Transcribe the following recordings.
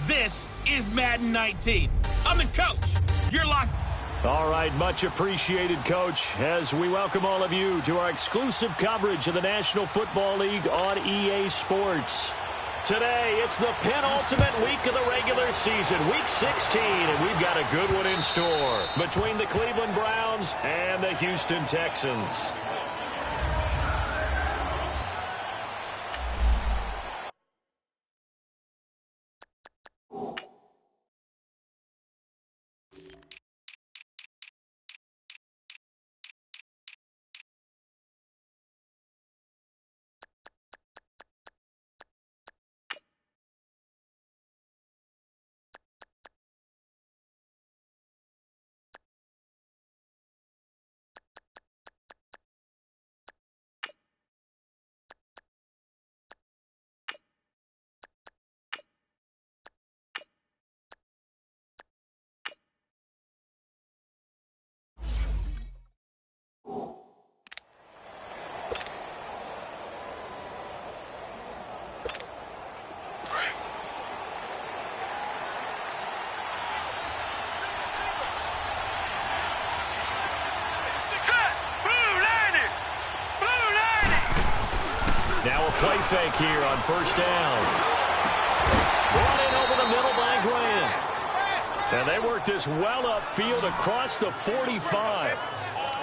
This is Madden 19. I'm the coach. You're locked. All right, much appreciated, Coach, as we welcome all of you to our exclusive coverage of the National Football League on EA Sports. Today, it's the penultimate week of the regular season, Week 16, and we've got a good one in store between the Cleveland Browns and the Houston Texans. Now a play fake here on first down. Brought in over the middle by Graham. And they work this well upfield across the 45.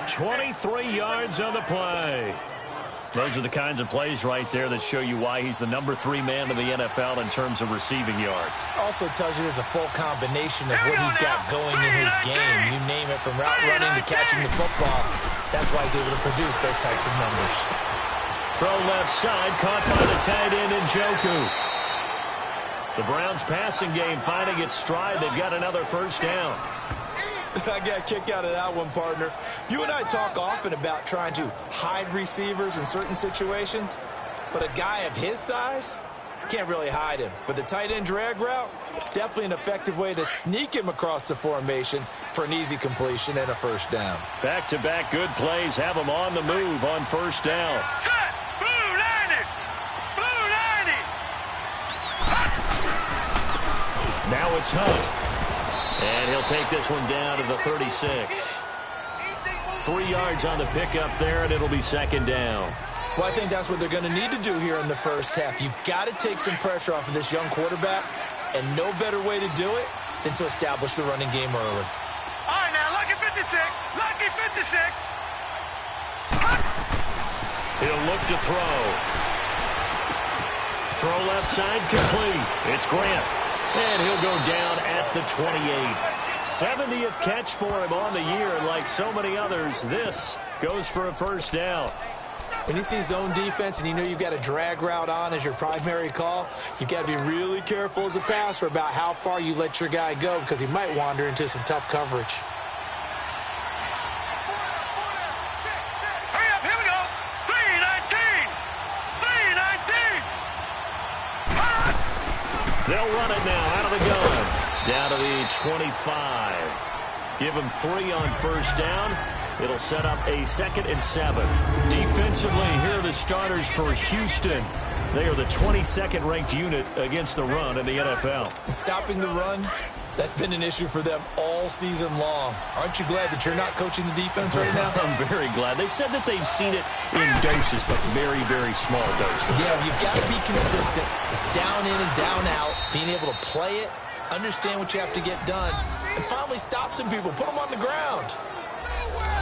23 yards on the play. Those are the kinds of plays right there that show you why he's the number 3 man in the NFL in terms of receiving yards. Also tells you there's a full combination of what he's got going in his game. You name it, from route running to catching the football. That's why he's able to produce those types of numbers. Throw left side, caught by the tight end Njoku. The Browns passing game finding its stride. They've got another first down. I got a kick out of that one, partner. You and I talk often about trying to hide receivers in certain situations, but a guy of his size can't really hide him. But the tight end drag route, definitely an effective way to sneak him across the formation for an easy completion and a first down. Back-to-back good plays have him on the move on first down. Now it's Hunt. And he'll take this one down to the 36. 3 yards on the pickup there, and it'll be second down. Well, I think that's what they're going to need to do here in the first half. You've got to take some pressure off of this young quarterback, and no better way to do it than to establish the running game early. All right, now, lucky 56. Lucky 56. He'll look to throw. Throw left side complete. It's Grant. And he'll go down at the 28. 70th catch for him on the year, and like so many others, this goes for a first down. When you see zone defense and you know you've got a drag route on as your primary call, you've got to be really careful as a passer about how far you let your guy go, because he might wander into some tough coverage. Hurry up, here we go. 319. 319. They'll run it now out of the gun. Down to the 25. Give them 3 on first down. It'll set up a 2nd and 7. Defensively, here are the starters for Houston. They are the 22nd ranked unit against the run in the NFL. And stopping the run, that's been an issue for them all season long. Aren't you glad that you're not coaching the defense right now? I'm very glad. They said that they've seen it in doses, but very, very small doses. Yeah, you've got to be consistent. It's down in and down out, being able to play it, understand what you have to get done, and finally stop some people, put them on the ground.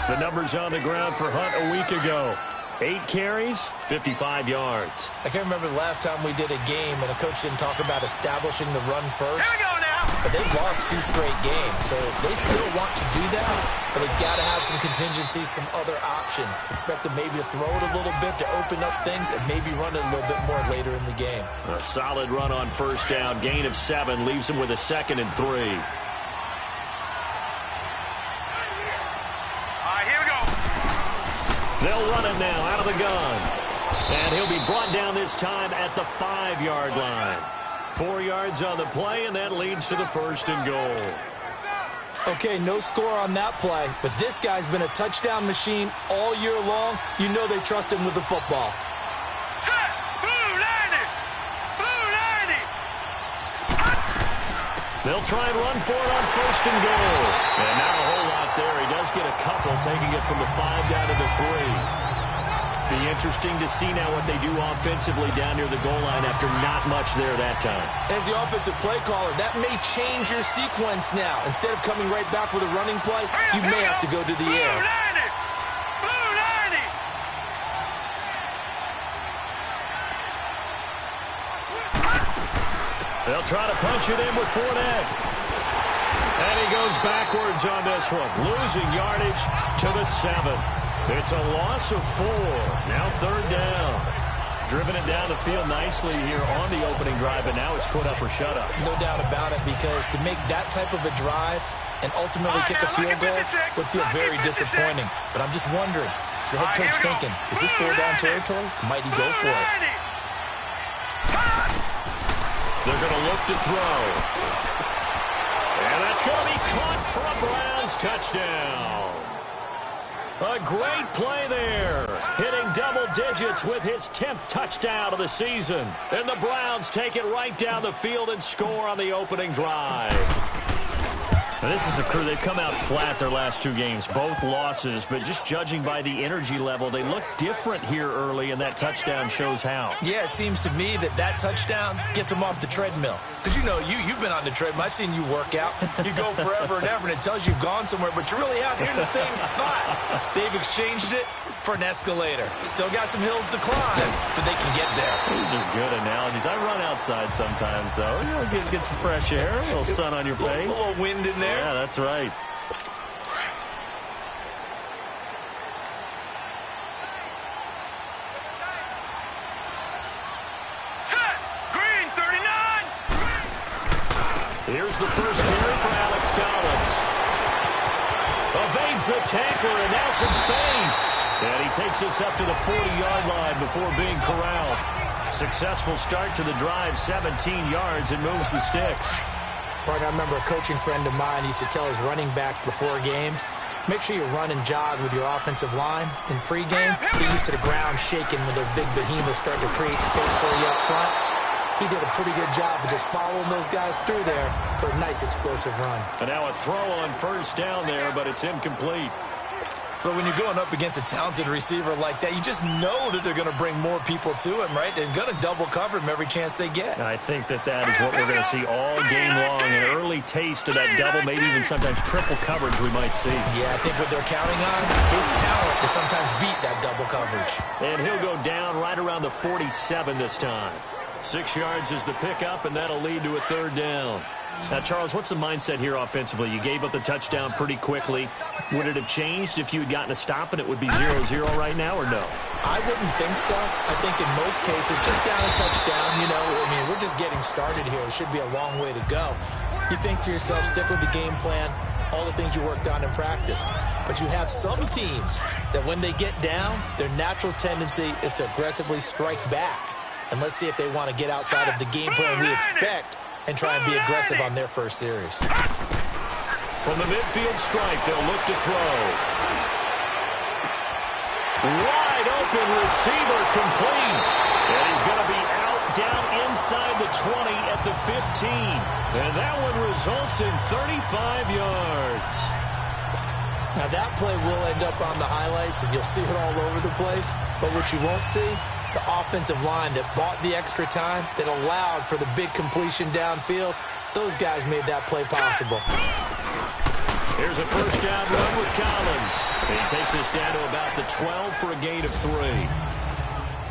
The numbers on the ground for Hunt a week ago. 8 carries, 55 yards. I can't remember the last time we did a game and a coach didn't talk about establishing the run first. Here we go now. But they've lost 2 straight games, so they still want to do that, but they've got to have some contingencies, some other options. Expect them maybe to throw it a little bit to open up things and maybe run it a little bit more later in the game. A solid run on first down. Gain of 7 leaves them with a 2nd and 3. They'll run it now out of the gun. And he'll be brought down this time at the 5-yard line. 4 yards on the play, and that leads to the 1st and goal. Okay, no score on that play, but this guy's been a touchdown machine all year long. You know they trust him with the football. Set! Blue 90! Blue 90! They'll try and run for it on 1st and goal. And not a whole lot there. He does get a couple, taking it from the 5 down to the 3. Be interesting to see now what they do offensively down near the goal line after not much there that time. As the offensive play caller, that may change your sequence now. Instead of coming right back with a running play, you may have to go to the air. They'll try to punch it in with Fournette. And he goes backwards on this one, losing yardage to the 7. It's a loss of 4. Now 3rd down. Driven it down the field nicely here on the opening drive, and now it's put up or shut up. No doubt about it, because to make that type of a drive and ultimately kick a field goal would feel very disappointing. But I'm just wondering, is the head coach thinking, is this 4-down territory? Might he go for it? They're going to look to throw. And that's going to be caught for a Browns touchdown. A great play there. Hitting double digits with his 10th touchdown of the season. And the Browns take it right down the field and score on the opening drive. Now, this is a crew, they've come out flat their last 2 games, both losses, but just judging by the energy level, they look different here early, and that touchdown shows how. Yeah, it seems to me that touchdown gets them off the treadmill. Because, you know, you've been on the treadmill. I've seen you work out. You go forever and ever, and it tells you you've gone somewhere, but you're really out here in the same spot. They've exchanged it for an escalator. Still got some hills to climb, but they can get there. These are good analogies. I run outside sometimes, though. You know, get some fresh air, a little sun on your face. A little wind in there. Yeah, that's right. Set. Green 39. Here's the first carry for Alex Collins. Evades the tackler, and now some space. And he takes us up to the 40-yard line before being corralled. Successful start to the drive, 17 yards, and moves the sticks. Partner, I remember a coaching friend of mine used to tell his running backs before games, make sure you run and jog with your offensive line. In pregame, get used to the ground shaking when those big behemoths start to create space for you up front. He did a pretty good job of just following those guys through there for a nice explosive run. And now a throw on 1st down there, but it's incomplete. But when you're going up against a talented receiver like that, you just know that they're going to bring more people to him, right? They're going to double cover him every chance they get. And I think that is what we're going to see all game long. An early taste of that double, maybe even sometimes triple coverage we might see. Yeah, I think what they're counting on is talent to sometimes beat that double coverage. And he'll go down right around the 47 this time. 6 yards is the pickup, and that'll lead to a 3rd down. Now, Charles, what's the mindset here offensively? You gave up the touchdown pretty quickly. Would it have changed if you had gotten a stop and it would be 0-0 right now, or no? I wouldn't think so. I think in most cases, just down a touchdown, you know, I mean, we're just getting started here. It should be a long way to go. You think to yourself, stick with the game plan, all the things you worked on in practice. But you have some teams that when they get down, their natural tendency is to aggressively strike back. And let's see if they want to get outside of the game plan we expect and try and be aggressive on their first series. From the midfield stripe, they'll look to throw. Wide open receiver complete. And he's going to be out down inside the 20 at the 15. And that one results in 35 yards. Now that play will end up on the highlights, and you'll see it all over the place. But what you won't see, the offensive line that bought the extra time, that allowed for the big completion downfield, those guys made that play possible. Here's a 1st down run with Collins. He takes us down to about the 12 for a gain of 3.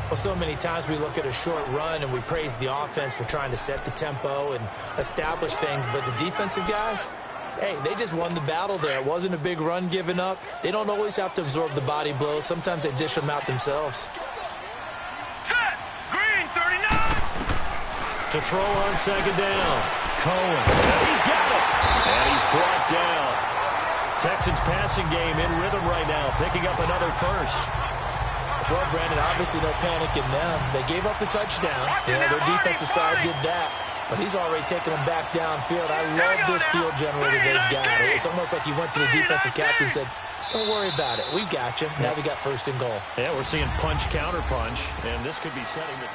Well, so many times we look at a short run and we praise the offense for trying to set the tempo and establish things, but the defensive guys, hey, they just won the battle there. It wasn't a big run given up. They don't always have to absorb the body blows. Sometimes they dish them out themselves. Set. Green 39. To throw on 2nd down. Cohen. And he's got it. And he's brought down. Texans passing game in rhythm right now, picking up another 1st. Well, Brandon, obviously no panic in them. They gave up the touchdown. You know, their defensive side did that. But he's already taken them back downfield. I love this field general that they've got. It's almost like he went to the defensive captain and said, don't worry about it. We got you. Now they got 1st and goal. Yeah, we're seeing punch, counter punch, and this could be setting the...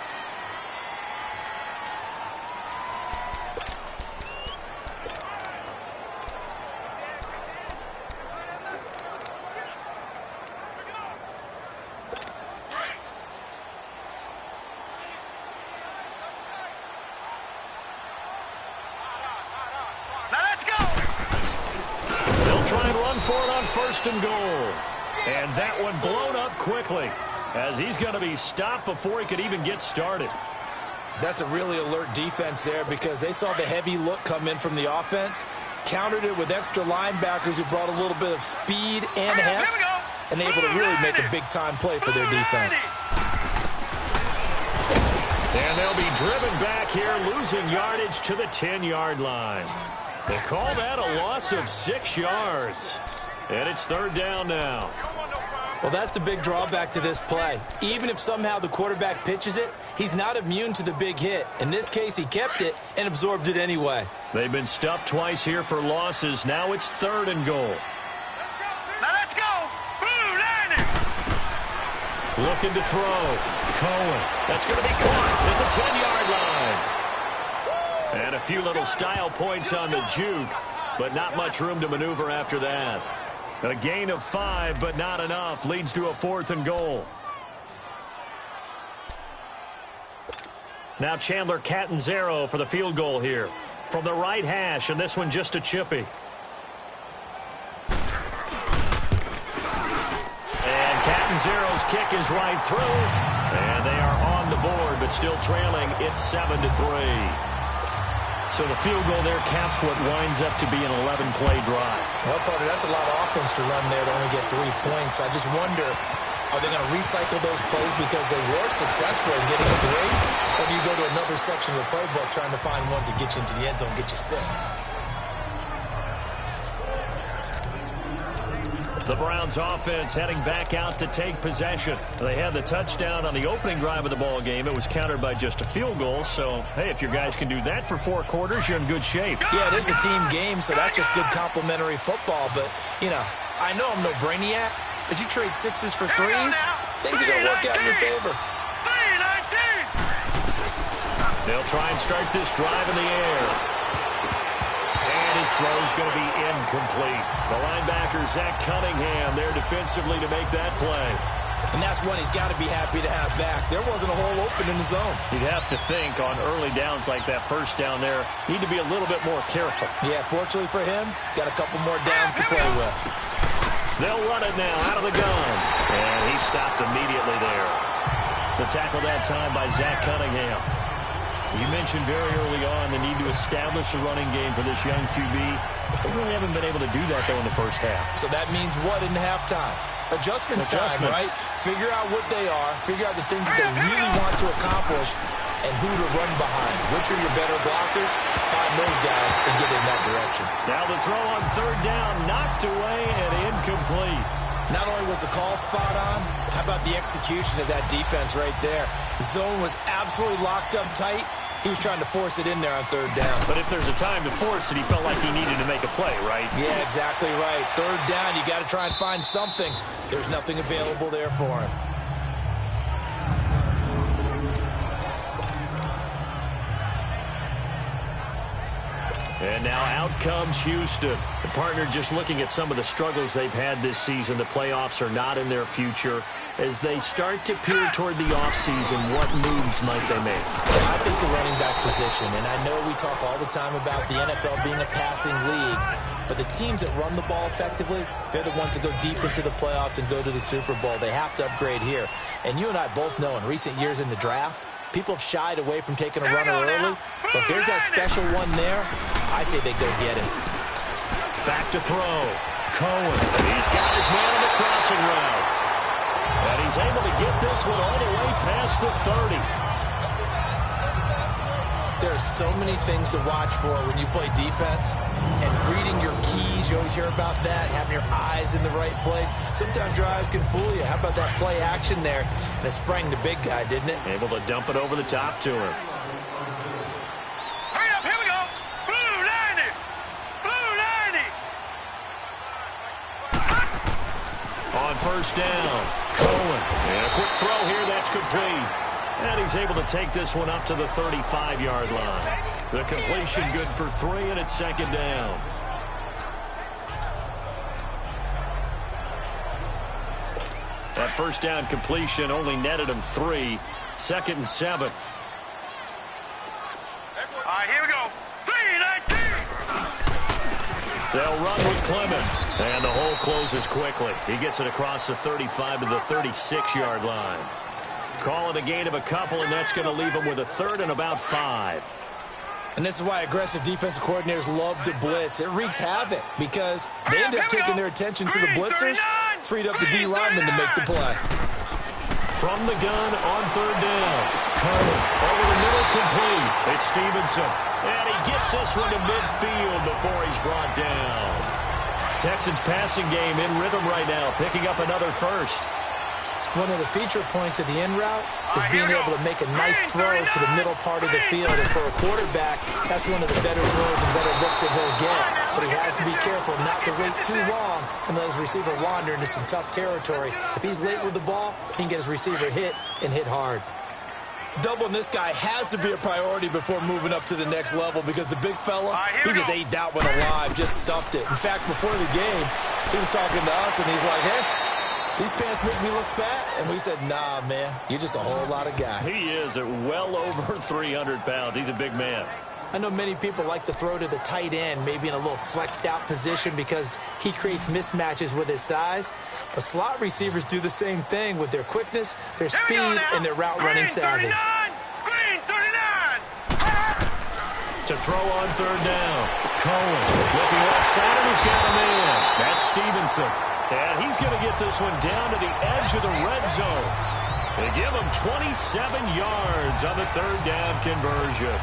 They'll try and run for it on 1st and goal. And that one blown up quickly, as he's going to be stopped before he could even get started. That's a really alert defense there, because they saw the heavy look come in from the offense, countered it with extra linebackers who brought a little bit of speed and heft, and able to really make a big-time play for their defense. And they'll be driven back here, losing yardage to the 10-yard line. They call that a loss of 6 yards. And it's 3rd down now. Well, that's the big drawback to this play. Even if somehow the quarterback pitches it, he's not immune to the big hit. In this case, he kept it and absorbed it anyway. They've been stuffed twice here for losses. Now it's 3rd and goal. Now let's go. Blue Lightning. Looking to throw. Cohen. That's going to be caught at the 10-yard line. And a few little style points on the juke, but not much room to maneuver after that. A gain of 5, but not enough. Leads to a 4th and goal. Now Chandler Catanzaro for the field goal here. From the right hash, and this one just a chippy. And Catanzaro's kick is right through. And they are on the board, but still trailing. It's 7-3. So the field goal there caps what winds up to be an 11-play drive. Well, partner, that's a lot of offense to run there to only get 3 points. I just wonder, are they going to recycle those plays because they were successful in getting 3? Or do you go to another section of the playbook trying to find ones that get you into the end zone and get you 6? The Browns offense heading back out to take possession. They had the touchdown on the opening drive of the ball game. It was countered by just a field goal. So, hey, if your guys can do that for 4 quarters, you're in good shape. Yeah, it is a team game, so that's just good complimentary football. But, you know, I know I'm no brainiac, but you trade 6s for 3s, things are going to work out in your favor. They'll try and start this drive in the air. His throw is going to be incomplete. The linebacker, Zach Cunningham, there defensively to make that play. And that's one he's got to be happy to have back. There wasn't a hole open in the zone. You'd have to think on early downs like that, 1st down there, need to be a little bit more careful. Yeah, fortunately for him, got a couple more downs to play with. They'll run it now out of the gun. And he stopped immediately there. The tackle that time by Zach Cunningham. You mentioned very early on the need to establish a running game for this young QB. They really haven't been able to do that, though, in the 1st half. So that means what in halftime? Adjustments time, right? Figure out what they are, figure out the things that they really want to accomplish, and who to run behind. Which are your better blockers? Find those guys and get in that direction. Now the throw on 3rd down, knocked away and incomplete. Not only was the call spot on, how about the execution of that defense right there? The zone was absolutely locked up tight. He was trying to force it in there on 3rd down. But if there's a time to force it, he felt like he needed to make a play, right? Yeah, exactly right. 3rd down, you got to try and find something. There's nothing available there for him. And now out comes Houston. The partner just looking at some of the struggles they've had this season. The playoffs are not in their future. As they start to peer toward the offseason, what moves might they make? I think the running back position, and I know we talk all the time about the NFL being a passing league, but the teams that run the ball effectively, they're the ones that go deep into the playoffs and go to the Super Bowl. They have to upgrade here. And you and I both know in recent years in the draft, people have shied away from taking a runner early, but if there's that special one there, I say they go get him. Back to throw. Cohen. He's got his man on the crossing route. And he's able to get this one all the way past the 30. There are so many things to watch for when you play defense. And reading your keys, you always hear about that, having your eyes in the right place. Sometimes your eyes can fool you. How about that play action there? And it sprang the big guy, didn't it? Able to dump it over the top to him. Hurry up, here we go. Blue Lightning. Blue Lightning. On 1st down, Cohen. And a quick throw here, that's complete. And he's able to take this one up to the 35-yard line. The completion good for 3, and it's 2nd down. That 1st down completion only netted him 3. 2nd and 7. All right, here we go. 3-19. They'll run with Clement. And the hole closes quickly. He gets it across the 35 to the 36-yard line. Call it a gain of a couple, and that's going to leave him with a third and about 5. And this is why aggressive defensive coordinators love to blitz. It wreaks havoc because they end up taking their attention to the blitzers, freed up the D lineman to make the play. From the gun on third down. Curry over the middle, complete. It's Stevenson. And he gets this one to midfield before he's brought down. Texans passing game in rhythm right now, picking up another first. One of the feature points of the in route is being able to make a nice throw to the middle part of the field. And for a quarterback, that's one of the better throws and better looks that he'll get. But he has to be careful not to wait too long and let his receiver wander into some tough territory. If he's late with the ball, he can get his receiver hit and hit hard. Doubling this guy has to be a priority before moving up to the next level because the big fella, he just ate that one alive, just stuffed it. In fact, before the game, he was talking to us, and he's like, hey, these pants make me look fat. And we said, nah, man, you're just a whole lot of guy. He is at well over 300 pounds. He's a big man. I know many people like to throw to the tight end, maybe in a little flexed out position because he creates mismatches with his size. But slot receivers do the same thing with their quickness, their speed, and their route running savvy. Green 39. To throw on third down. Cohen looking left side, and he's got a man. That's Stevenson. And he's going to get this one down to the edge of the red zone. They give him 27 yards on the third down conversion.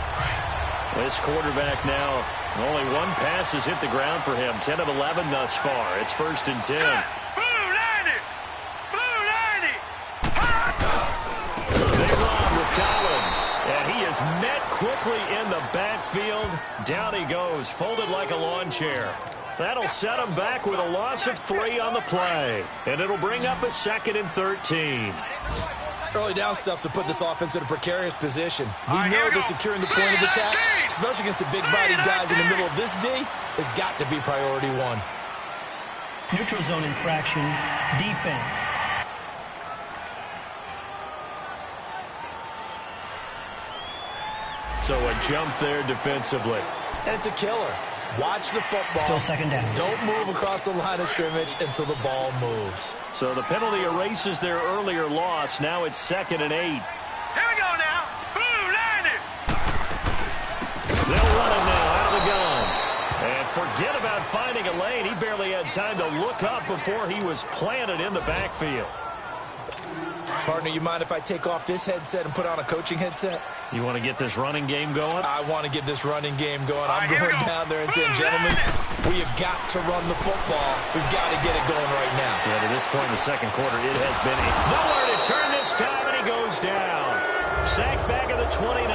This quarterback now, only one pass has hit the ground for him. 10 of 11 thus far. It's 1st and 10. Blue 90. Blue 90. They run with Collins. And he is met quickly in the backfield. Down he goes, folded like a lawn chair. That'll set him back with a loss of 3 on the play. And it'll bring up a 2nd and 13. Early down stuff to put this offense in a precarious position. We know that securing the point of attack, especially against the big-bodied guys in the middle of this D, has got to be priority 1. Neutral zone infraction, defense. So a jump there defensively. And it's a killer. Watch the football. Still 2nd down. Don't move across the line of scrimmage until the ball moves. So the penalty erases their earlier loss. Now it's 2nd and 8. Here we go now. Blue 90. They'll run him now out of the gun. And forget about finding a lane. He barely had time to look up before he was planted in the backfield. Partner, you mind if I take off this headset and put on a coaching headset? You want to get this running game going? I want to get this running game going. I'm going down there and saying, gentlemen, we have got to run the football. We've got to get it going right now. Yeah, to this point in the second quarter, it has been nowhere to turn this time, and he goes down. Sacked back at the 29.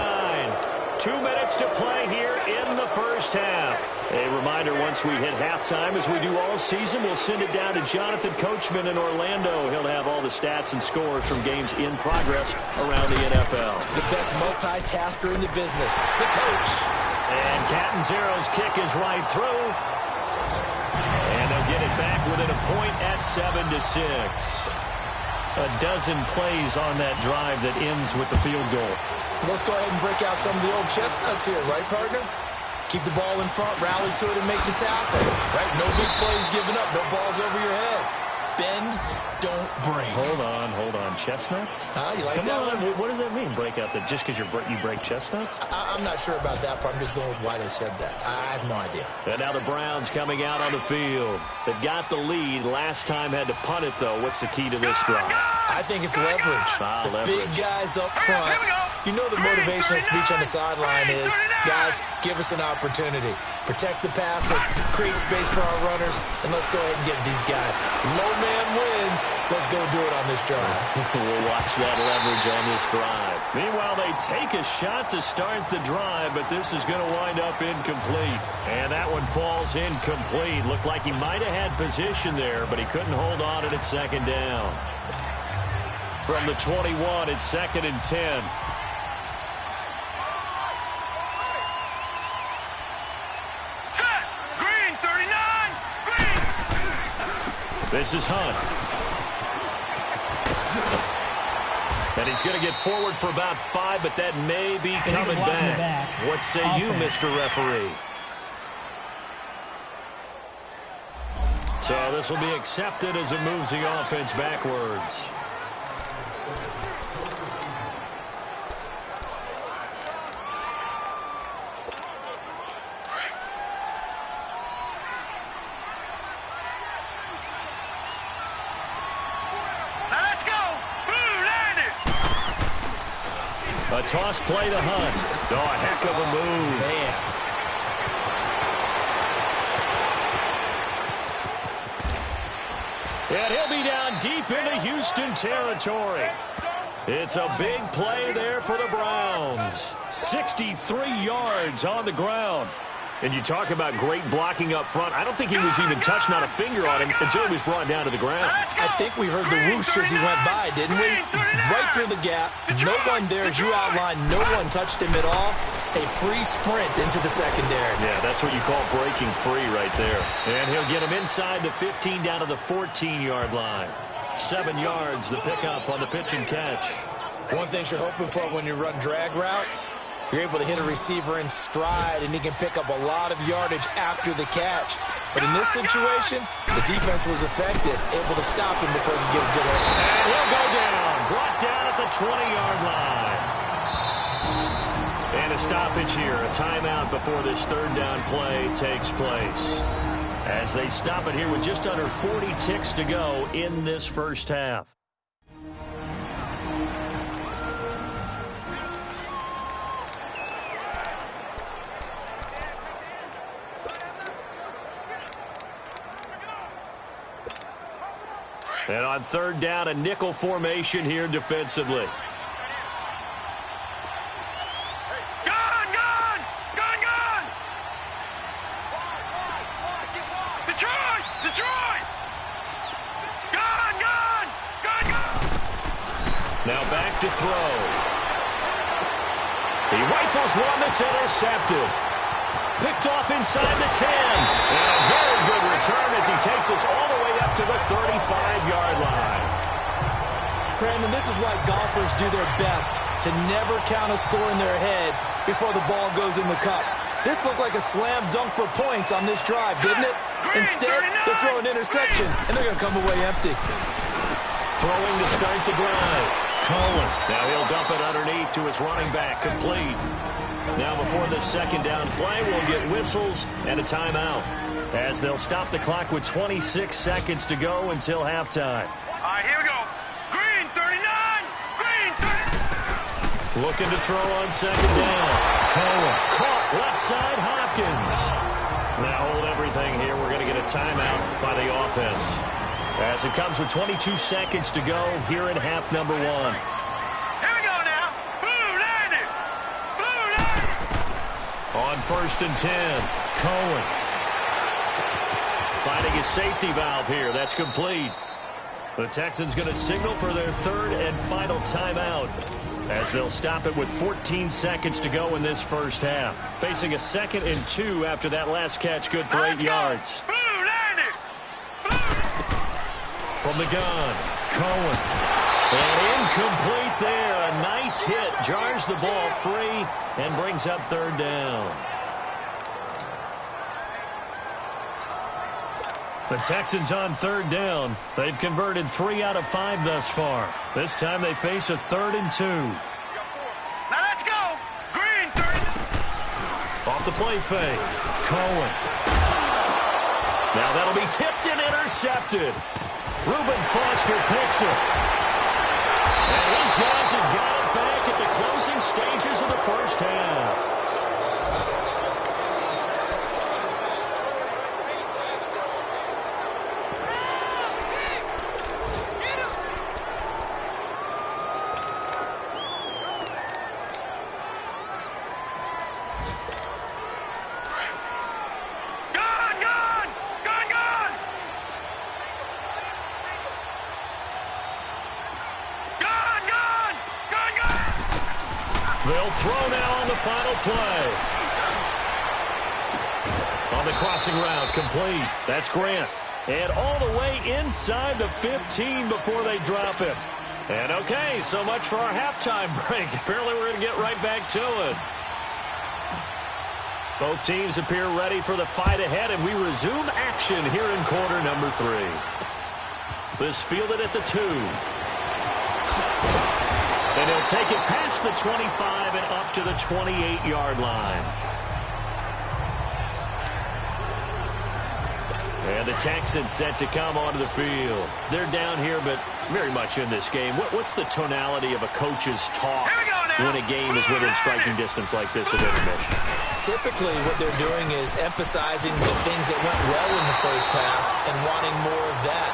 2 minutes to play here in the first half. A reminder, once we hit halftime, as we do all season, we'll send it down to Jonathan Coachman in Orlando. He'll have all the stats and scores from games in progress around the NFL. The best multitasker in the business, the coach. And Catanzaro's kick is right through. And they'll get it back within a point at 7-6. A dozen plays on that drive that ends with the field goal. Let's go ahead and break out some of the old chestnuts here, right, partner? Keep the ball in front, rally to it, and make the tackle. Right? No big plays given up, no balls over your head. Bend, don't break. Hold on. Chestnuts? You like Come that on. one? What does that mean, break out? Just because you break chestnuts? I'm not sure about that, but I'm just going with why they said that. I have no idea. And now the Browns coming out on the field. They've got the lead. Last time had to punt it, though. What's the key to this drive? I think it's leverage. The Leverage. big guys up front. You know the motivational speech on the sideline is, guys, give us an opportunity. Protect the passer, create space for our runners, and let's go ahead and get these guys. Low man wins. Let's go do it on this drive. We'll watch that leverage on this drive. Meanwhile, they take a shot to start the drive, but this is going to wind up incomplete. And that one falls incomplete. Looked like he might have had position there, but he couldn't hold on it at 2nd down. From the 21, it's 2nd and 10. This is Hunt. And he's going to get forward for about 5, but that may be coming back. What say you, Mr. Referee? So this will be accepted as it moves the offense backwards. Let's go. Blue landed. A toss play to Hunt. Oh, a heck of a move. Man. And he'll be down deep into Houston territory. It's a big play there for the Browns. 63 yards on the ground. And you talk about great blocking up front. I don't think he was even touched, not a finger on him, until he was brought down to the ground. I think we heard the whoosh as he went by, didn't we? Right through the gap. No one there, as you outlined. No one touched him at all. A free sprint into the secondary. Yeah, that's what you call breaking free right there. And he'll get him inside the 15 down to the 14-yard line. 7 yards, the pickup on the pitch and catch. One thing you're hoping for when you run drag routes, you're able to hit a receiver in stride, and he can pick up a lot of yardage after the catch. But in this situation, the defense was effective, able to stop him before he could get a good hit. And he'll go down, brought down at the 20-yard line. And a stoppage here, a timeout before this third down play takes place. As they stop it here with just under 40 ticks to go in this first half. And on third down, a nickel formation here defensively. Gone, gone, gone, gone. Detroit, Detroit. Gone, gone, gone, gone. Now back to throw. He rifles one that's intercepted. Picked off inside the 10. And a very good return as he takes us all the way up to the 35-yard line. Brandon, this is why golfers do their best to never count a score in their head before the ball goes in the cup. This looked like a slam dunk for points on this drive, didn't it? Instead, they throw an interception, and they're going to come away empty. Throwing to start the drive. Cohen. Now he'll dump it underneath to his running back. Complete. Now before this second down play, we'll get whistles and a timeout as they'll stop the clock with 26 seconds to go until halftime. All right, here we go. Green 39, green 30. Looking to throw on second down. Cohen caught left side Hopkins. Now hold everything here. We're going to get a timeout by the offense as it comes with 22 seconds to go here in half number one. Here we go now. Blue landed. Blue landed. On first and 10, Cohen. Finding his safety valve here. That's complete. The Texans going to signal for their third and final timeout as they'll stop it with 14 seconds to go in this first half. Facing a 2nd and 2 after that last catch, good for 8 yards. Blue landed. Blue. From the gun, Cohen. And incomplete there. A nice hit. Jars the ball free and brings up third down. The Texans on third down. They've converted 3 out of 5 thus far. This time they face a 3rd and 2. Now let's go. Green 30. Off the play fake. Cohen. Now that'll be tipped and intercepted. Reuben Foster picks it. And these guys have got it back at the closing stages of the first half. They'll throw now on the final play. On the crossing route, complete. That's Grant. And all the way inside the 15 before they drop it. And okay, so much for our halftime break. Apparently we're going to get right back to it. Both teams appear ready for the fight ahead, and we resume action here in quarter number 3. This fielded at the 2. And he'll take it past the 25 and up to the 28-yard line. And the Texans set to come onto the field. They're down here, but very much in this game. What's the tonality of a coach's talk when a game is within striking distance like this at intermission? Typically, what they're doing is emphasizing the things that went well in the first half and wanting more of that.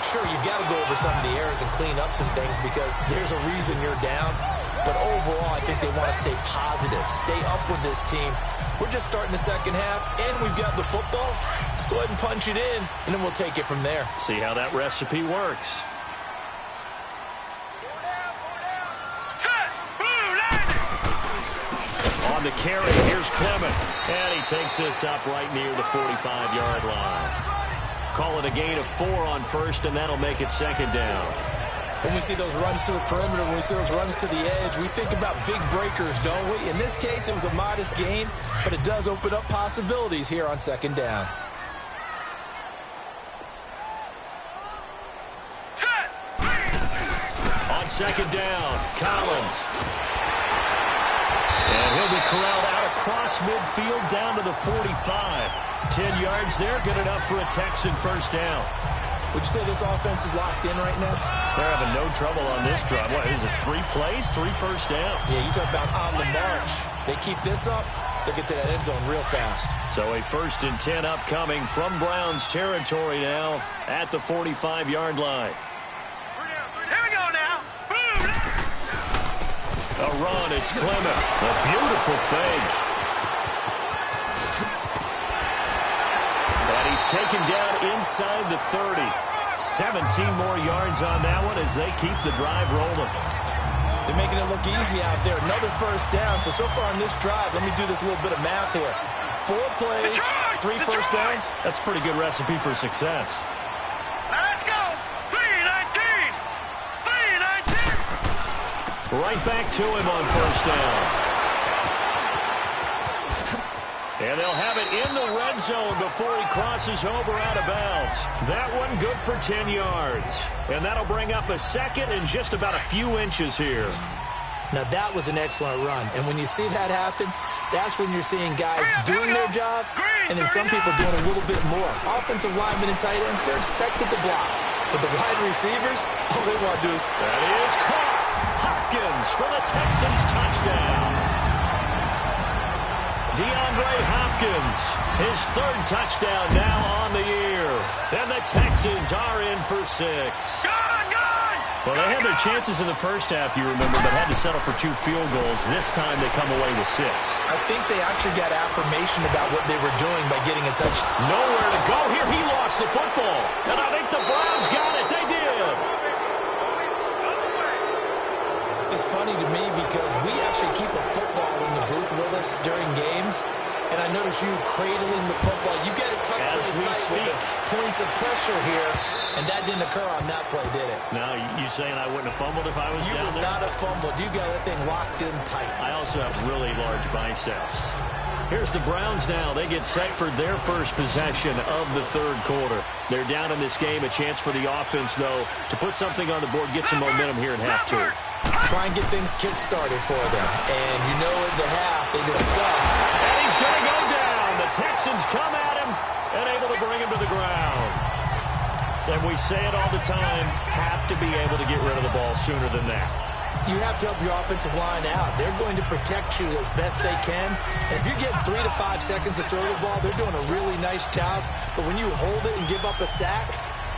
Sure, you've got to go over some of the errors and clean up some things because there's a reason you're down. But overall, I think they want to stay positive, stay up with this team. We're just starting the second half, and we've got the football. Let's go ahead and punch it in, and then we'll take it from there. See how that recipe works. On the carry, here's Clement. And he takes this up right near the 45-yard line. Call it a gain of 4 on first, and that'll make it second down. When we see those runs to the perimeter, when we see those runs to the edge, we think about big breakers, don't we? In this case, it was a modest gain, but it does open up possibilities here on second down. On second down, Collins. And he'll be corralled out across midfield down to the 45. 10 yards there, good enough for a Texan first down. Would you say this offense is locked in right now? They're having no trouble on this drive. What, is it 3 plays, 3 first downs? Yeah, you talk about on the march. They keep this up, they'll get to that end zone real fast. So a 1st and 10 upcoming from Browns territory now at the 45-yard line. Here we go now. Boom. A run, it's Clement. A beautiful fake. And he's taken down inside the 30. 17 more yards on that one as they keep the drive rolling. They're making it look easy out there. Another first down. So far on this drive, let me do this little bit of math here. 4 plays, 3 first downs. That's a pretty good recipe for success. Let's go. 3-19. Right back to him on first down. And they'll have it in the red zone before he crosses over out of bounds. That one good for 10 yards. And that'll bring up a second and just about a few inches here. Now that was an excellent run. And when you see that happen, that's when you're seeing guys doing their job and then some people doing a little bit more. Offensive linemen and tight ends, they're expected to block. But the wide receivers, all they want to do is... That is caught. Hopkins for the Texans touchdown. DeAndre Hopkins, his 3rd touchdown now on the year. And the Texans are in for 6. Well, they had their chances in the first half, you remember, but had to settle for 2 field goals. This time they come away with 6. I think they actually got affirmation about what they were doing by getting a touchdown. Nowhere to go here. He lost the football. And I think the Browns got it. They did. It's funny to me because we actually keep a football in the booth with us during games, and I notice you cradling the football. You get it tucked pretty tight with the points of pressure here, and that didn't occur on that play, did it? No, you saying I wouldn't have fumbled if I was down there? You would not have fumbled. You got that thing locked in tight. I also have really large biceps. Here's the Browns now. They get set for their first possession of the 3rd quarter. They're down in this game. A chance for the offense, though, to put something on the board, get some momentum here in half 2. Try and get things kick-started for them. And you know at the half, they discussed. And he's going to go down. The Texans come at him and able to bring him to the ground. And we say it all the time, have to be able to get rid of the ball sooner than that. You have to help your offensive line out. They're going to protect you as best they can. And if you're getting 3 to 5 seconds to throw the ball, they're doing a really nice job. But when you hold it and give up a sack,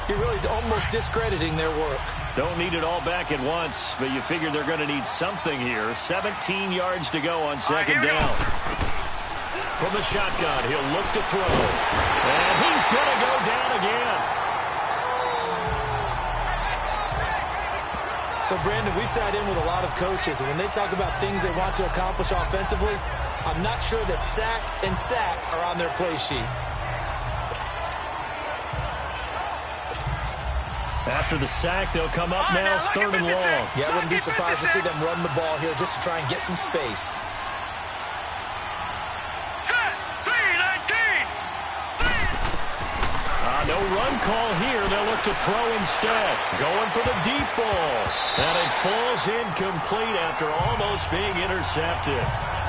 you're really almost discrediting their work. Don't need it all back at once, but you figure they're going to need something here. 17 yards to go on second down. From the shotgun, he'll look to throw. And he's going to go down again. So, Brandon, we sat in with a lot of coaches, and when they talk about things they want to accomplish offensively, I'm not sure that sack and sack are on their play sheet. After the sack, they'll come up now 3rd and long. Yeah, I wouldn't be surprised to see them run the ball here just to try and get some space. No run call here. They'll look to throw instead. Going for the deep ball. And it falls incomplete after almost being intercepted.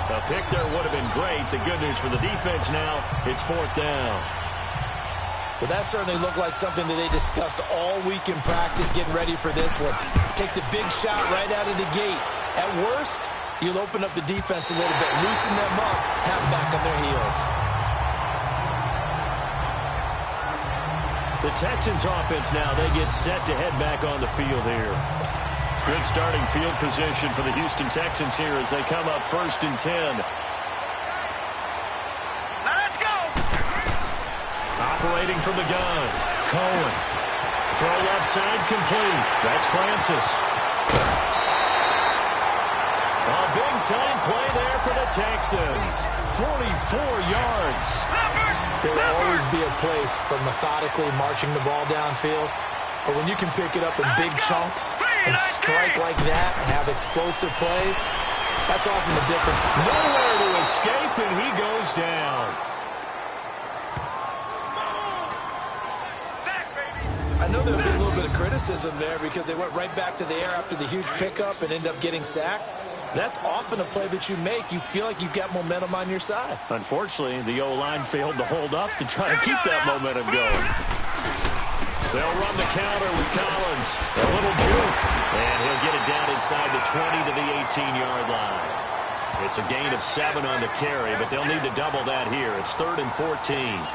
A pick there would have been great. The good news for the defense now, it's 4th down. Well, that certainly looked like something that they discussed all week in practice, getting ready for this one. Take the big shot right out of the gate. At worst, you'll open up the defense a little bit, loosen them up, have them back on their heels. The Texans offense now, they get set to head back on the field here. Good starting field position for the Houston Texans here as they come up 1st and 10. Let's go! Operating from the gun. Cohen. Throw left side complete. That's Francis. A big-time play there for the Texans. 44 yards. There will always be a place for methodically marching the ball downfield. But when you can pick it up in big chunks and strike like that, have explosive plays, that's often the difference. Nowhere to escape, and he goes down. I know there'll be a little bit of criticism there because they went right back to the air after the huge pickup and ended up getting sacked. That's often a play that you make. You feel like you've got momentum on your side. Unfortunately, the O-line failed to hold up to try to keep that momentum going. They'll run the counter with Collins. A little juke. And he'll get it down inside the 20 to the 18-yard line. It's a gain of 7 on the carry, but they'll need to double that here. It's 3rd and 14.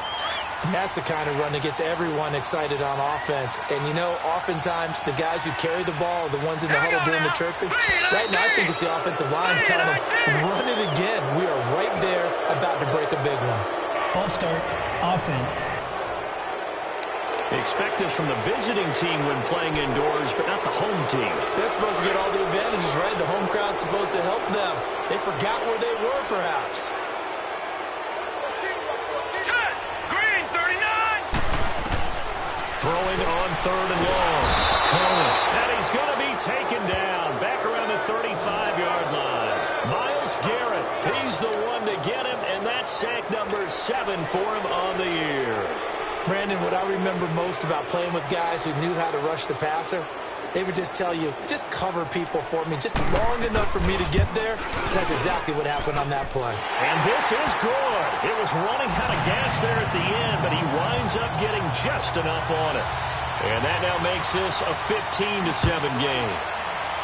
And that's the kind of run that gets everyone excited on offense. And, you know, oftentimes the guys who carry the ball are the ones in the huddle doing the chirping. Right now, I think it's the offensive line telling them, run it again. We are right there about to break a big one. False start, offense. Expect this from the visiting team when playing indoors, but not the home team. They're supposed to get all the advantages, right? The home crowd's supposed to help them. They forgot where they were, perhaps. Green, 39! Throwing on 3rd and long. Cohen. And he's going to be taken down back around the 35-yard line. Myles Garrett, he's the one to get him, and that's sack number 7 for him on the year. Brandon, what I remember most about playing with guys who knew how to rush the passer, they would just tell you, just cover people for me, just long enough for me to get there. That's exactly what happened on that play. And this is good. It was running out of gas there at the end, but he winds up getting just enough on it. And that now makes this a 15-7 game.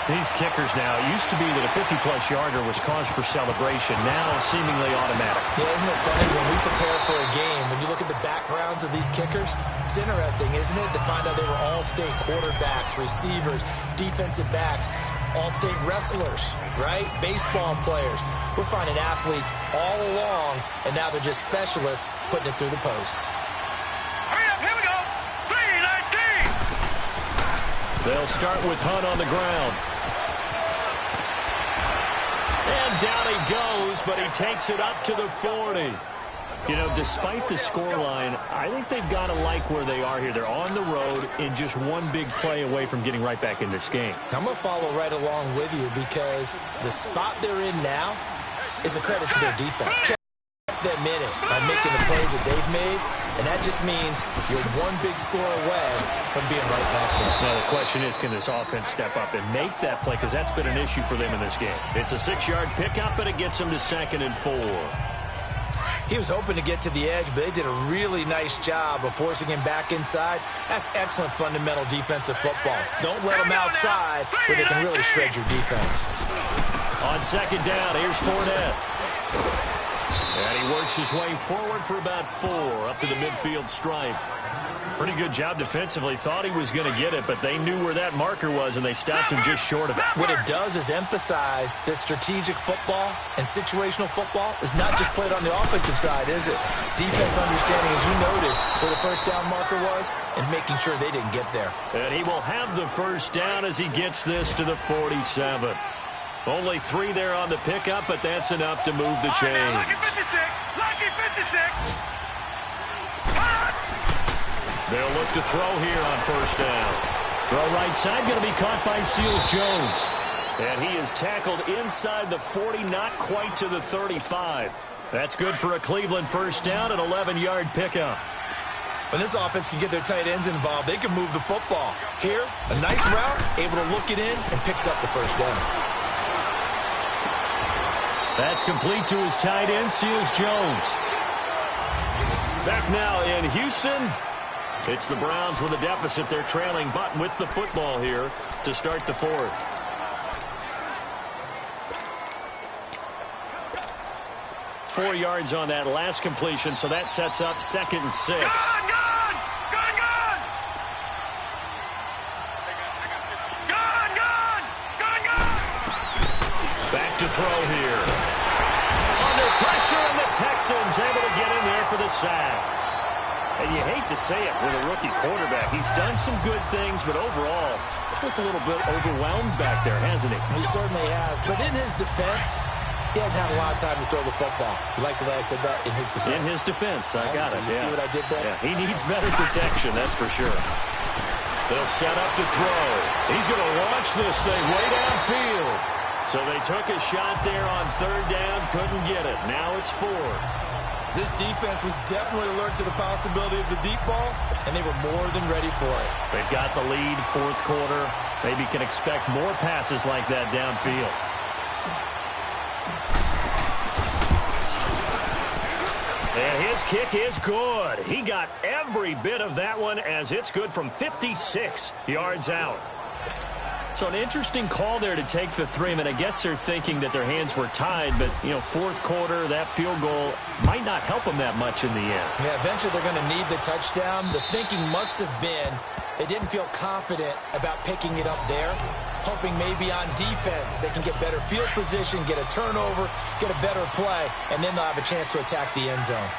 These kickers now, it used to be that a 50-plus yarder was cause for celebration. Now seemingly automatic. Yeah, isn't it funny when we prepare for a game, when you look at the backgrounds of these kickers, it's interesting, isn't it, to find out they were all-state quarterbacks, receivers, defensive backs, all-state wrestlers, right? Baseball players. We're finding athletes all along, and now they're just specialists putting it through the posts. Hurry up, here we go! 3-19! They'll start with Hunt on the ground. And down he goes, but he takes it up to the 40. You know, despite the scoreline, I think they've got to like where they are here. They're on the road and just one big play away from getting right back in this game. I'm going to follow right along with you because the spot they're in now is a credit to their defense. Kept them in it by making the plays that they've made, and that just means you're one big score away from being right back there. Now, the question is, can this offense step up and make that play? Because that's been an issue for them in this game. It's a 6-yard pickup, but it gets them to 2nd and 4. He was hoping to get to the edge, but they did a really nice job of forcing him back inside. That's excellent fundamental defensive football. Don't let them outside where they can really shred your defense. On 2nd down, here's Fournette. And he works his way forward for about 4 up to the midfield stripe. Pretty good job defensively. Thought he was going to get it, but they knew where that marker was, and they stopped him just short of it. What it does is emphasize that strategic football and situational football is not just played on the offensive side, is it? Defense understanding, as you noted, where the first down marker was and making sure they didn't get there. And he will have the first down as he gets this to the 47. Only 3 there on the pickup, but that's enough to move the chains. Lucky 56! Lucky 56! They'll look to throw here on 1st down. Throw right side, going to be caught by Seals-Jones. And he is tackled inside the 40, not quite to the 35. That's good for a Cleveland 1st down, an 11-yard pickup. When this offense can get their tight ends involved, they can move the football. Here, a nice route, able to look it in, and picks up the first down. That's complete to his tight end, Seals Jones. Back now in Houston. It's the Browns with a deficit. They're trailing, but with the football here to start the fourth. Four yards on that last completion, so that sets up 2nd and 6. Gone! Back to throw here. Under pressure, and the Texans able to get in there for the sack. And you hate to say it with a rookie quarterback. He's done some good things, but overall, looked a little bit overwhelmed back there, hasn't he? He certainly has. But in his defense, he hadn't had a lot of time to throw the football. You like the way I said that? In his defense. In his defense. I got it. You see what I did there? Yeah, he needs better protection, that's for sure. They'll set up to throw. He's going to launch this thing way downfield. So they took a shot there on 3rd down, couldn't get it. Now it's 4th. This defense was definitely alert to the possibility of the deep ball, and they were more than ready for it. They've got the lead, 4th quarter. Maybe can expect more passes like that downfield. And his kick is good. He got every bit of that one as it's good from 56 yards out. So an interesting call there to take the 3. I mean, I guess they're thinking that their hands were tied, but, 4th quarter, that field goal might not help them that much in the end. Yeah, eventually they're going to need the touchdown. The thinking must have been they didn't feel confident about picking it up there, hoping maybe on defense they can get better field position, get a turnover, get a better play, and then they'll have a chance to attack the end zone.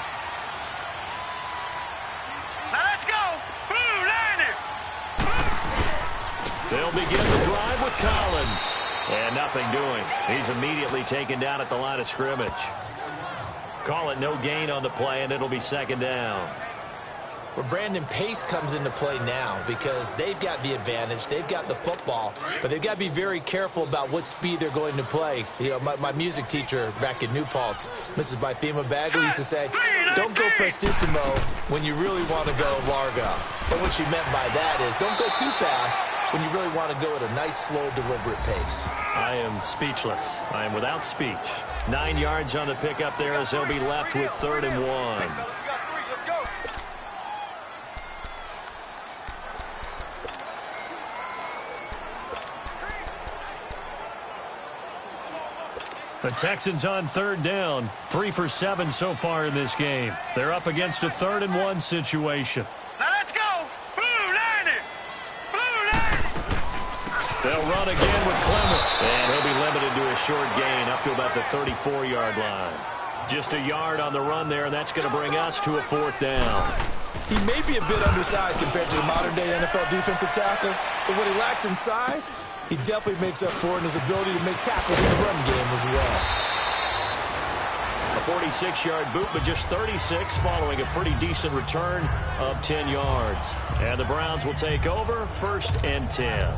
Now let's go! Blue line. They'll begin the drive with Collins. And nothing doing. He's immediately taken down at the line of scrimmage. Call it no gain on the play, and it'll be 2nd down. Well, Brandon, pace comes into play now because they've got the advantage. They've got the football, but they've got to be very careful about what speed they're going to play. My music teacher back in New Paltz, Mrs. Bythema Bagley, used to say, don't go prestissimo when you really want to go largo. And what she meant by that is don't go too fast when you really want to go at a nice, slow, deliberate pace. I am speechless. I am without speech. 9 yards on the pickup there as they'll be left with 3rd and 1. The Texans on 3rd down. 3 for 7 so far in this game. They're up against a 3rd and 1 situation. Now let's go! Blue line. They'll run again with Clement. And he'll be limited to a short gain up to about the 34-yard line. Just a yard on the run there, and that's going to bring us to a 4th down. He may be a bit undersized compared to the modern-day NFL defensive tackle, but what he lacks in size, he definitely makes up for in his ability to make tackles in the run game as well. A 46-yard boot, but just 36 following a pretty decent return of 10 yards. And the Browns will take over 1st and 10.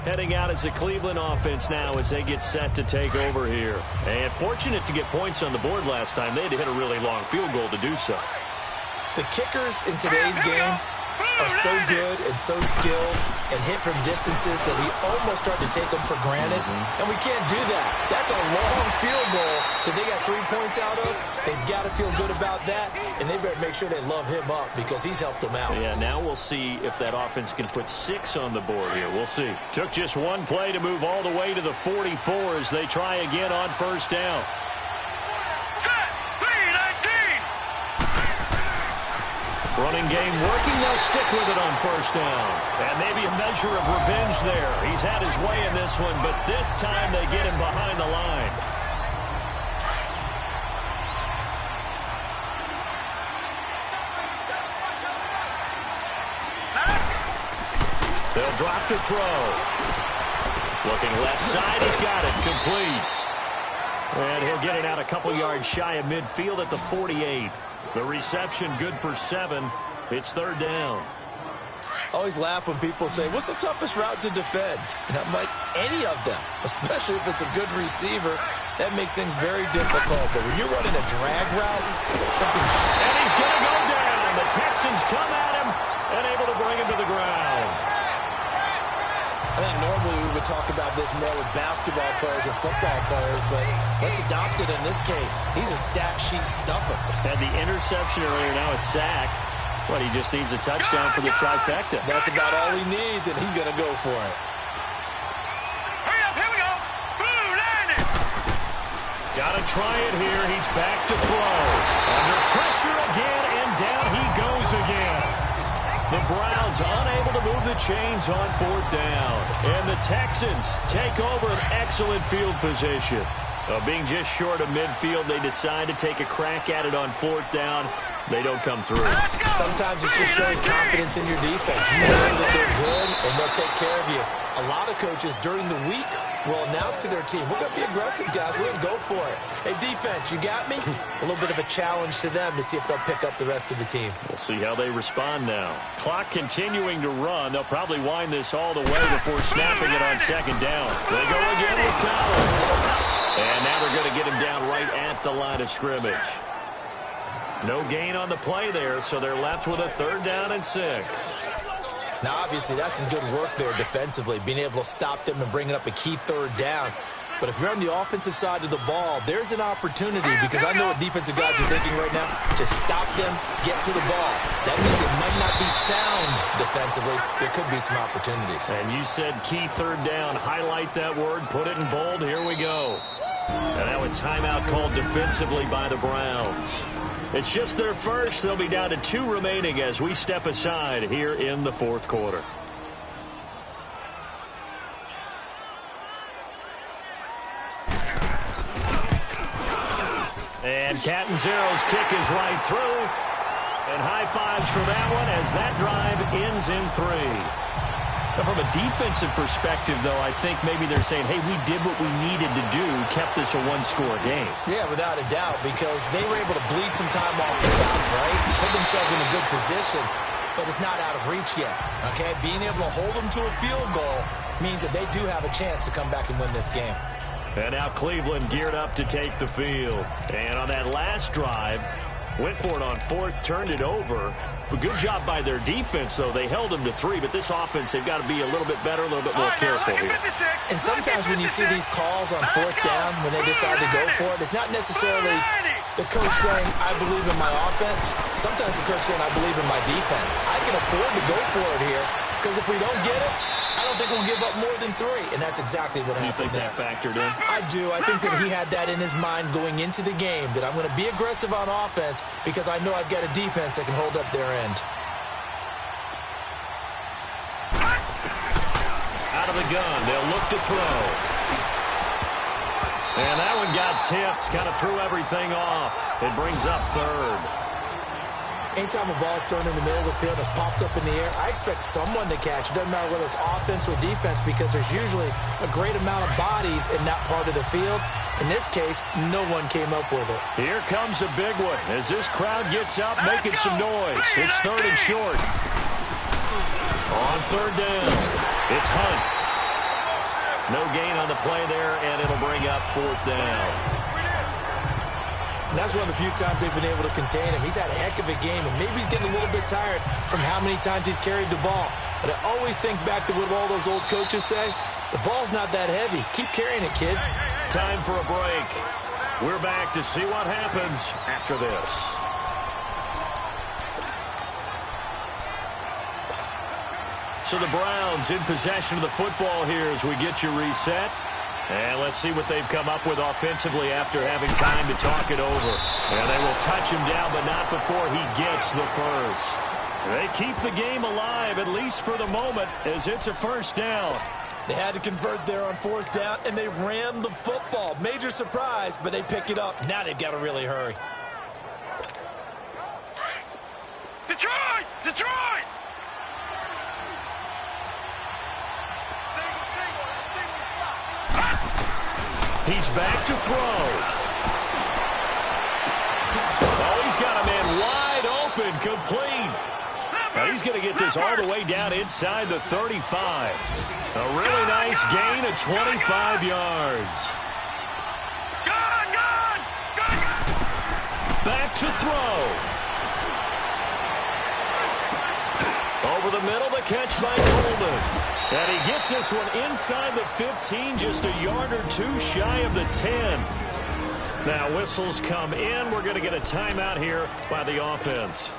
Heading out as the Cleveland offense now as they get set to take over here. And fortunate to get points on the board last time. They had to hit a really long field goal to do so. The kickers in today's game are so good and so skilled and hit from distances that we almost start to take them for granted. And we can't do that. That's a long field goal that they got 3 points out of. They've got to feel good about that, and they better make sure they love him up because he's helped them out. Yeah, now we'll see if that offense can put 6 on the board here. We'll see. Took just one play to move all the way to the 44 as they try again on 1st down. Running game working. They'll stick with it on 1st down. And maybe a measure of revenge there. He's had his way in this one, but this time they get him behind the line. They'll drop to throw. Looking left side. He's got it. Complete. And he'll get it out a couple yards shy of midfield at the 48. The reception good for 7. It's 3rd down. I always laugh when people say, what's the toughest route to defend? And I'm like, any of them, especially if it's a good receiver. That makes things very difficult. But when you're running a drag route, something... And he's going to go down. The Texans come out have this more with basketball players and football players, but let's adopt it in this case. He's a stat sheet stuffer. Had the interception earlier, now a sack. But he just needs a touchdown for the trifecta. That's about all he needs, and he's going to go for it. Hurry up, here we go. Blue, landing. Got to try it here. He's back to throw. Under pressure again, and down he goes again. The Browns unable to move the chains on 4th down. And the Texans take over an excellent field position. Being just short of midfield, they decide to take a crack at it on 4th down. They don't come through. Sometimes it's just showing confidence in your defense. You know that they're good, and they'll take care of you. A lot of coaches during the week will announce to their team, we're going to be aggressive, guys. We're going to go for it. Hey, defense, you got me? A little bit of a challenge to them to see if they'll pick up the rest of the team. We'll see how they respond now. Clock continuing to run. They'll probably wind this all the way before snapping it on 2nd down. They go again with Collins. And now they're going to get him down right at the line of scrimmage. No gain on the play there, so they're left with a 3rd down and 6. Now, obviously, that's some good work there defensively, being able to stop them and bringing up a key 3rd down. But if you're on the offensive side of the ball, there's an opportunity, because I know what defensive guys are thinking right now. Just stop them, get to the ball. That means it might not be sound defensively. There could be some opportunities. And you said key 3rd down. Highlight that word. Put it in bold. Here we go. And now a timeout called defensively by the Browns. It's just their first. They'll be down to 2 remaining as we step aside here in the 4th quarter. And Catanzero's kick is right through. And high fives for that one as that drive ends in 3. Now, from a defensive perspective, though, I think maybe they're saying, hey, we did what we needed to do, kept this a 1-score game. Yeah, without a doubt, because they were able to bleed some time off the clock, right? Put themselves in a good position, but it's not out of reach yet, okay? Being able to hold them to a field goal means that they do have a chance to come back and win this game. And now Cleveland geared up to take the field. And on that last drive, went for it on 4th, turned it over. A good job by their defense, though. They held them to 3, but this offense, they've got to be a little bit better, a little bit more careful here. And sometimes when you see these calls on 4th down, when they decide to go for it, it's not necessarily the coach saying, I believe in my offense. Sometimes the coach saying, I believe in my defense. I can afford to go for it here, because if we don't get it, I don't think we'll give up more than 3, and that's exactly what happened there. You think that factored in? I do. I think that he had that in his mind going into the game, that I'm going to be aggressive on offense because I know I've got a defense that can hold up their end. Out of the gun, they'll look to throw. And that one got tipped, kind of threw everything off. It brings up 3rd. Anytime a ball's thrown in the middle of the field, it's popped up in the air, I expect someone to catch. It doesn't matter whether it's offense or defense, because there's usually a great amount of bodies in that part of the field. In this case, no one came up with it. Here comes a big one as this crowd gets up, making some noise. It's 3rd and short. On 3rd down, it's Hunt. No gain on the play there, and it'll bring up 4th down. And that's one of the few times they've been able to contain him. He's had a heck of a game, and maybe he's getting a little bit tired from how many times he's carried the ball. But I always think back to what all those old coaches say. The ball's not that heavy. Keep carrying it, kid. Time for a break. We're back to see what happens after this. So the Browns in possession of the football here as we get you reset. And let's see what they've come up with offensively after having time to talk it over. And they will touch him down, but not before he gets the first. They keep the game alive, at least for the moment, as it's a 1st down. They had to convert there on 4th down, and they ran the football. Major surprise, but they pick it up. Now they've got to really hurry. Detroit! Detroit! He's back to throw. Oh, he's got a man wide open, complete. Now he's going to get this all the way down inside the 35. A really nice gain of 25 yards. Back to throw. Over over the middle, the catch by Coleman. And he gets this one inside the 15, just a yard or two shy of the 10. Now whistles come in. We're going to get a timeout here by the offense,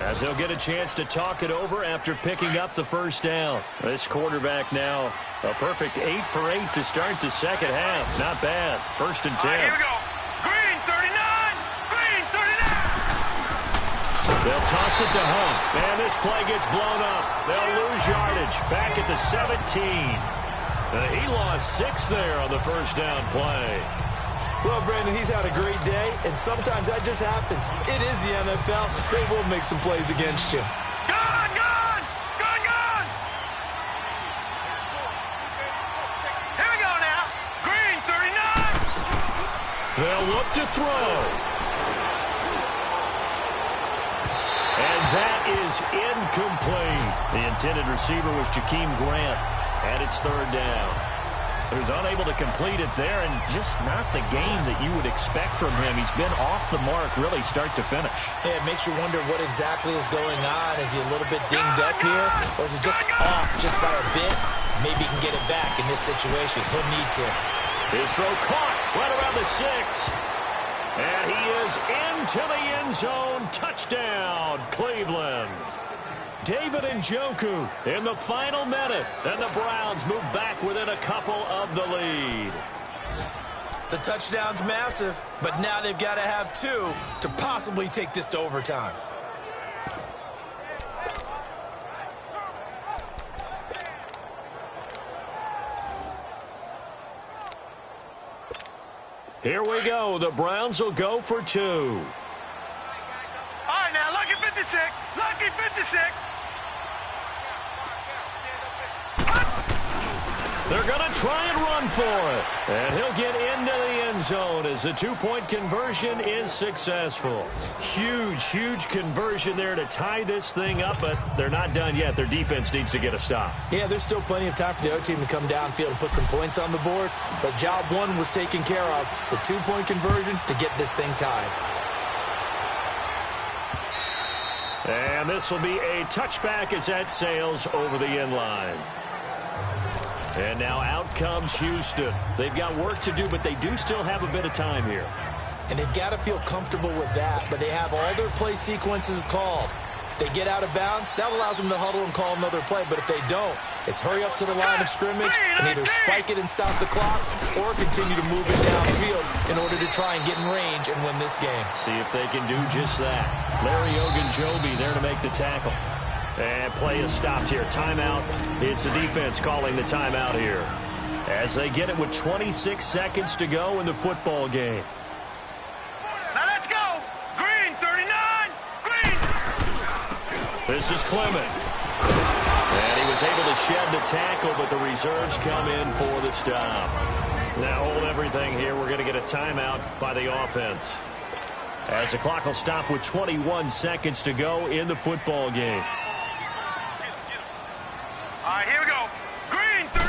as they'll get a chance to talk it over after picking up the first down. This quarterback now a perfect 8 for 8 to start the second half. Not bad. 1st and 10. Here we go. Green 39. Green 39. They'll toss it to Hunt. And this play gets blown up. They'll lose yardage. Back at the 17. He lost 6 there on the first down play. Well, Brandon, he's had a great day, and sometimes that just happens. It is the NFL. They will make some plays against you. Gone, gone, gone, gone. Here we go now. Green 39. They'll look to throw. And that is incomplete. The intended receiver was Jakeem Grant, and it's 3rd down. So he's unable to complete it there, and just not the game that you would expect from him. He's been off the mark, really, start to finish. Yeah, it makes you wonder what exactly is going on. Is he a little bit dinged up here, or is it just off just by a bit? Maybe he can get it back in this situation. He'll need to. His throw caught right around the 6. And he is into the end zone. Touchdown, Cleveland. David Njoku in the final minute, and the Browns move back within a couple of the lead. The touchdown's massive, but now they've got to have 2 to possibly take this to overtime. Here we go. The Browns will go for 2. All right, now, lucky 56. Lucky 56. They're going to try and run for it. And he'll get into the end zone as the 2-point conversion is successful. Huge, huge conversion there to tie this thing up, but they're not done yet. Their defense needs to get a stop. Yeah, there's still plenty of time for the other team to come downfield and put some points on the board, but job 1 was taken care of, the 2-point conversion to get this thing tied. And this will be a touchback as that sails over the end line. And now out comes Houston. They've got work to do, but they do still have a bit of time here. And they've got to feel comfortable with that, but they have all their play sequences called. If they get out of bounds, that allows them to huddle and call another play, but if they don't, it's hurry up to the line of scrimmage and either spike it and stop the clock or continue to move it downfield in order to try and get in range and win this game. See if they can do just that. Larry Ogunjobi there to make the tackle. And play is stopped here. Timeout. It's the defense calling the timeout here, as they get it with 26 seconds to go in the football game. Now let's go. Green 39. Green. This is Clement. And he was able to shed the tackle, but the reserves come in for the stop. Now hold everything here. We're going to get a timeout by the offense, as the clock will stop with 21 seconds to go in the football game. All right, here we go. Green 30.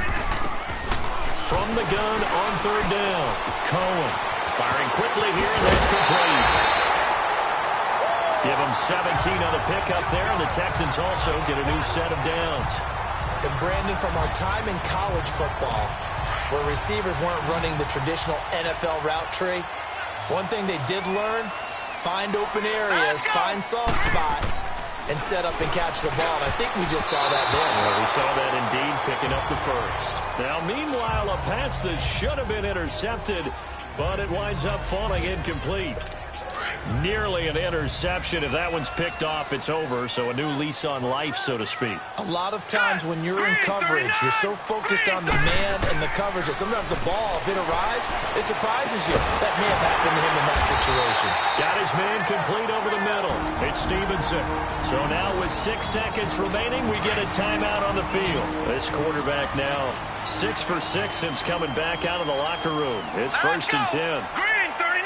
From the gun on 3rd down. Cohen firing quickly here, and that's complete. Give them 17 on the pickup there, and the Texans also get a new set of downs. And Brandon, from our time in college football, where receivers weren't running the traditional NFL route tree, one thing they did learn, find open areas, find soft spots, and set up and catch the ball. And I think we just saw that there. Well, we saw that indeed, picking up the first. Now, meanwhile, a pass that should have been intercepted, but it winds up falling incomplete. Nearly an interception. If that one's picked off, it's over. So a new lease on life, so to speak. A lot of times when you're in coverage, you're so focused on the man and the coverage that sometimes the ball, if it arrives, it surprises you. That may have happened to him in that situation. Got his man complete over the middle. It's Stevenson. So now with 6 seconds remaining, we get a timeout on the field. This quarterback now 6 for 6 since coming back out of the locker room. It's 1st and 10. Green 39.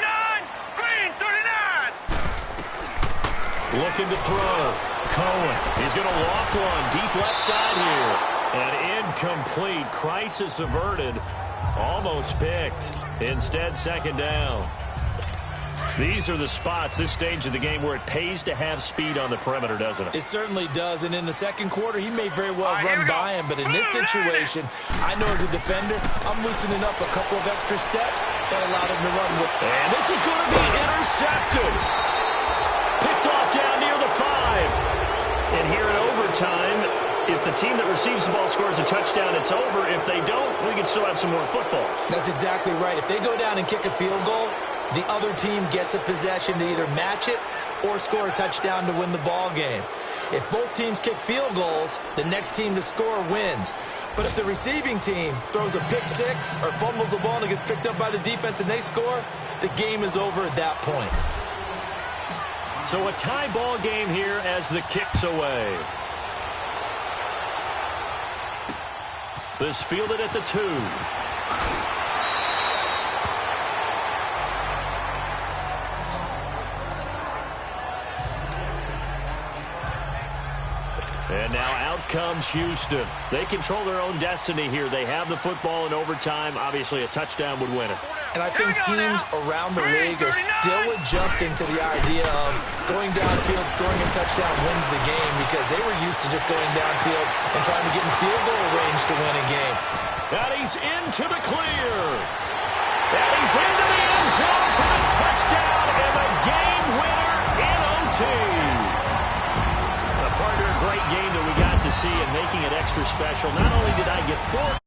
Green 39. Looking to throw. Cohen. He's going to loft one. Deep left side here. And incomplete. Crisis averted. Almost picked. Instead, 2nd down. These are the spots, this stage of the game, where it pays to have speed on the perimeter, doesn't it? It certainly does, and in the second quarter, he may very well run by him, but in this situation, I know as a defender, I'm loosening up a couple of extra steps that allowed him to run with. And this is going to be intercepted. Picked off down near the 5. And here in overtime, if the team that receives the ball scores a touchdown, it's over. If they don't, we can still have some more football. That's exactly right. If they go down and kick a field goal, the other team gets a possession to either match it or score a touchdown to win the ball game. If both teams kick field goals, the next team to score wins. But if the receiving team throws a pick six or fumbles the ball and it gets picked up by the defense and they score, the game is over at that point. So a tie ball game here as the kick's away. This fielded at the 2. And now out comes Houston. They control their own destiny here. They have the football in overtime. Obviously, a touchdown would win it. And I think teams around the league are still adjusting to the idea of going downfield, scoring a touchdown wins the game, because they were used to just going downfield and trying to get in field goal range to win a game. And he's into the clear. And he's into the end zone for the touchdown and the game winner in OT. A partner, great game that we got to see, and making it extra special. Not only did I get 4